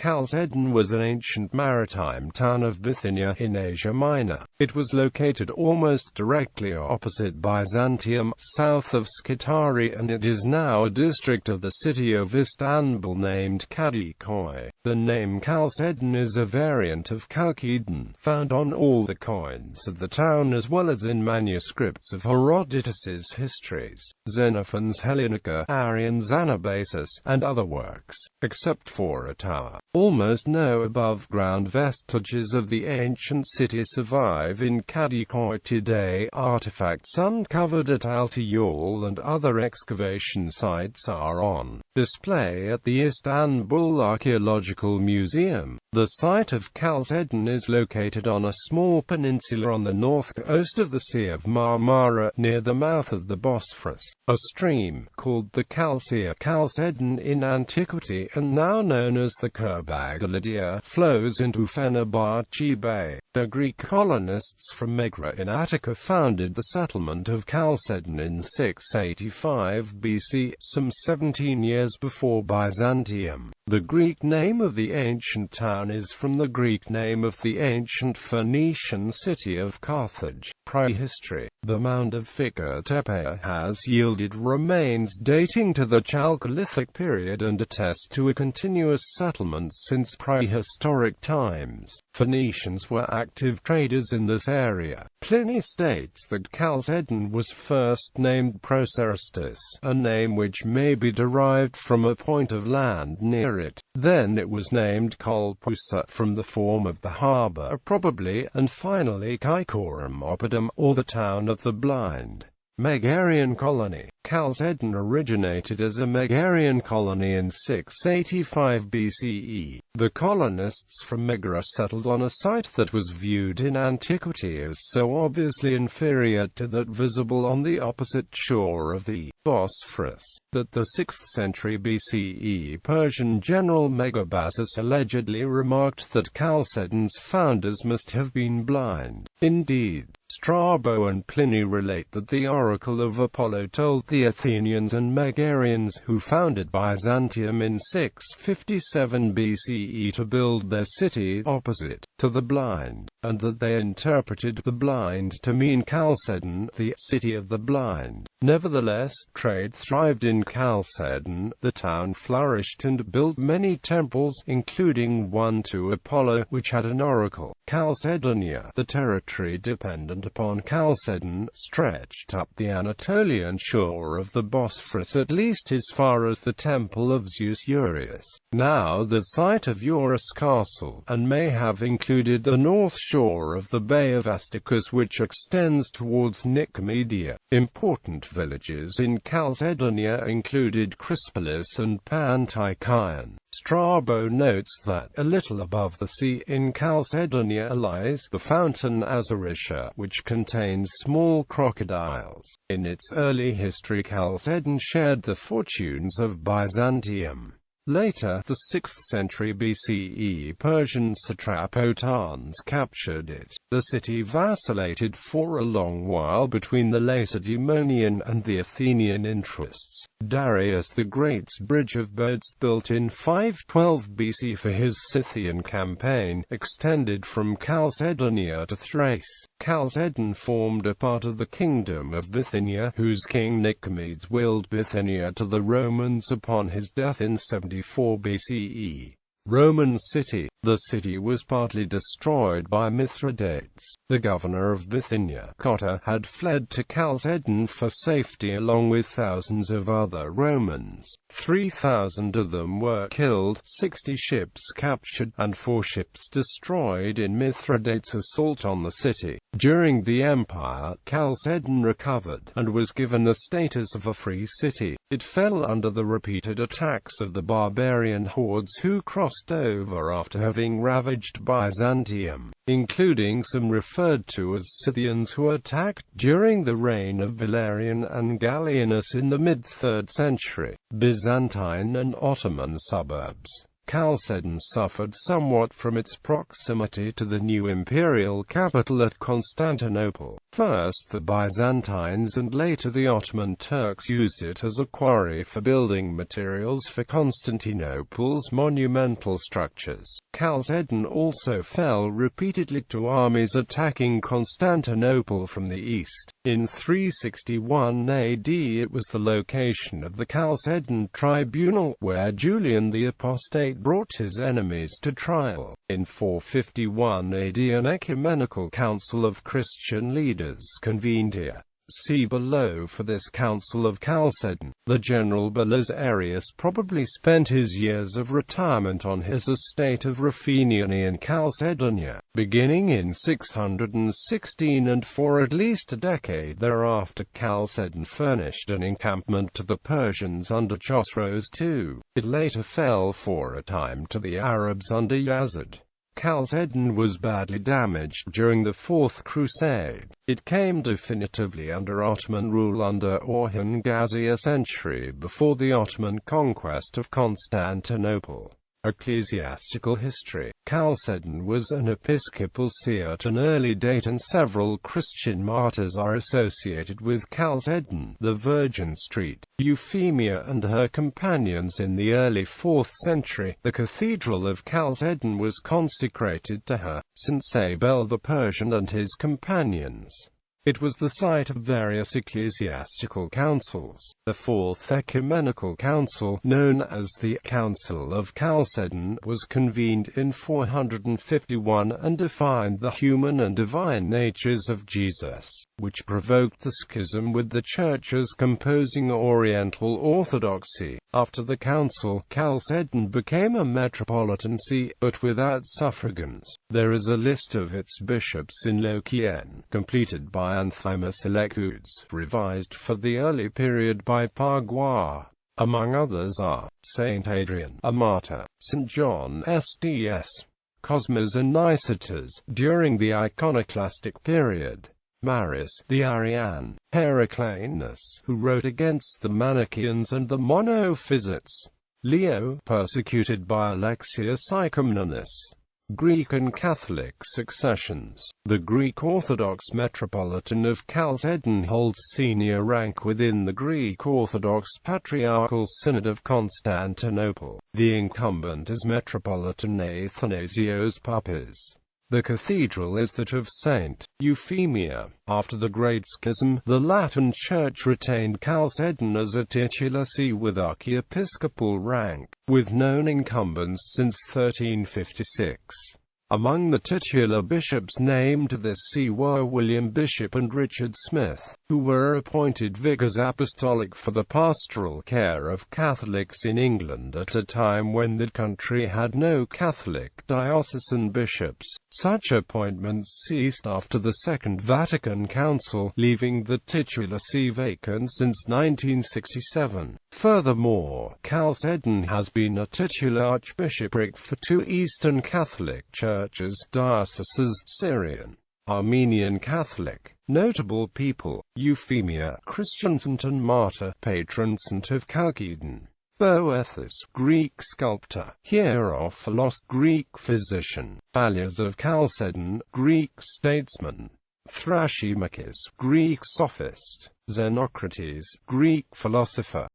Chalcedon was an ancient maritime town of Bithynia in Asia Minor. It was located almost directly opposite Byzantium, south of Scutari, and it is now a district of the city of Istanbul named Kadıköy. The name Chalcedon is a variant of Calchedon, found on all the coins of the town as well as in manuscripts of Herodotus's Histories, Xenophon's Hellenica, Arrian's Anabasis, and other works. Except for a tower, almost no above-ground vestiges of the ancient city survive in Kadıköy.The. Artifacts uncovered at Altıyol and other excavation sites are on display at the Istanbul Archaeological Museum. The site of Chalcedon is located on a small peninsula on the north coast of the Sea of Marmara, near the mouth of the Bosphorus. A stream, called the Chalcedon in antiquity and now known as the Lydia, flows into Fenerbahce Bay. The Greek colonists from Megara in Attica founded the settlement of Chalcedon in 685 BC, some 17 years before Byzantium. The Greek name of the ancient town is from the Greek name of the ancient Phoenician city of Carthage. Prehistory. The mound of Fikirtepe has yielded remains dating to the Chalcolithic period and attest to a continuous settlement since prehistoric times. Phoenicians were active traders in this area. Pliny states that Chalcedon was first named Procerastus, a name which may be derived from a point of land near it. Then it was named Colpusa, from the form of the harbour probably, and finally Caecorum Oppidum, or the town of the blind. Megarian colony. Chalcedon originated as a Megarian colony in 685 BCE. The colonists from Megara settled on a site that was viewed in antiquity as so obviously inferior to that visible on the opposite shore of the Bosphorus, that the 6th century BCE Persian general Megabazus allegedly remarked that Chalcedon's founders must have been blind. Indeed, Strabo and Pliny relate that the oracle of Apollo told the Athenians and Megarians who founded Byzantium in 657 BCE to build their city opposite to the blind, and that they interpreted the blind to mean Chalcedon, the city of the blind. Nevertheless, trade thrived in Chalcedon. The town flourished and built many temples, including one to Apollo, which had an oracle. Chalcedonia, the territory dependent upon Chalcedon, stretched up the Anatolian shore of the Bosphorus at least as far as the temple of Zeus Urius, now the site of Eurus Castle, and may have included the north shore of the Bay of Asticus, which extends towards Nicomedia. Important villages in Chalcedonia included Crispolis and Pantikaon. Strabo notes that, a little above the sea in Chalcedonia lies the fountain Azarisha, which contains small crocodiles. In its early history Chalcedon shared the fortunes of Byzantium. Later, the 6th century BCE Persian satrap Otanes captured it. The city vacillated for a long while between the Lacedaemonian and the Athenian interests. Darius the Great's Bridge of Boats, built in 512 BC for his Scythian campaign, extended from Chalcedonia to Thrace. Chalcedon formed a part of the kingdom of Bithynia, whose king Nicomedes willed Bithynia to the Romans upon his death in 74 BCE. Roman city. The city was partly destroyed by Mithridates. The governor of Bithynia, Cotta, had fled to Chalcedon for safety along with thousands of other Romans. 3,000 of them were killed, 60 ships captured, and 4 ships destroyed in Mithridates' assault on the city. During the empire, Chalcedon recovered, and was given the status of a free city. It fell under the repeated attacks of the barbarian hordes who crossed over after having ravaged Byzantium, including some referred to as Scythians who attacked during the reign of Valerian and Gallienus in the mid-3rd century. Byzantine and Ottoman suburbs. Chalcedon suffered somewhat from its proximity to the new imperial capital at Constantinople. First the Byzantines and later the Ottoman Turks used it as a quarry for building materials for Constantinople's monumental structures. Chalcedon also fell repeatedly to armies attacking Constantinople from the east. In 361 AD it was the location of the Chalcedon tribunal, where Julian the Apostate brought his enemies to trial. In 451 AD an ecumenical council of Christian leaders convened here. See below for this Council of Chalcedon. The general Belisarius probably spent his years of retirement on his estate of Rufinii in Chalcedonia, beginning in 616, and for at least a decade thereafter Chalcedon furnished an encampment to the Persians under Chosroes II. It later fell for a time to the Arabs under Yazid. Chalcedon was badly damaged during the Fourth Crusade. It came definitively under Ottoman rule under Orhan Gazi a century before the Ottoman conquest of Constantinople. Ecclesiastical history. Chalcedon was an episcopal see at an early date, and several Christian martyrs are associated with Chalcedon. The Virgin Street. Euphemia and her companions. In the early 4th century, the Cathedral of Chalcedon was consecrated to her, St. Sabel the Persian and his companions. It was the site of various ecclesiastical councils. The Fourth Ecumenical Council, known as the Council of Chalcedon, was convened in 451 and defined the human and divine natures of Jesus, which provoked the schism with the churches composing Oriental Orthodoxy. After the council, Chalcedon became a metropolitan see, but without suffragans. There is a list of its bishops in Lokien, completed by Anthimus Elekudes, revised for the early period by Pargois. Among others are Saint Adrian, a martyr; Saint John Sts. Cosmas and Nicetas, during the iconoclastic period; Marius the Arrian; Heracleanus, who wrote against the Manichaeans and the Monophysites; Leo, persecuted by Alexius Ikomnenus. Greek and Catholic successions. The Greek Orthodox Metropolitan of Chalcedon holds senior rank within the Greek Orthodox Patriarchal Synod of Constantinople. The incumbent is Metropolitan Athanasios Pappas. The cathedral is that of St. Euphemia. After the Great Schism, the Latin Church retained Chalcedon as a titular see with archiepiscopal rank, with known incumbents since 1356. Among the titular bishops named to this see were William Bishop and Richard Smith, who were appointed vicars apostolic for the pastoral care of Catholics in England at a time when the country had no Catholic diocesan bishops. Such appointments ceased after the Second Vatican Council, leaving the titular see vacant since 1967. Furthermore, Chalcedon has been a titular archbishopric for two Eastern Catholic churches, dioceses: Syrian, Armenian Catholic. Notable people: Euphemia, Christian saint and martyr, patron saint of Calchedon; Boethus, Greek sculptor; Hierophilos, Greek physician; Phalias of Chalcedon, Greek statesman; Thrasymachus, Greek sophist; Xenocrates, Greek philosopher.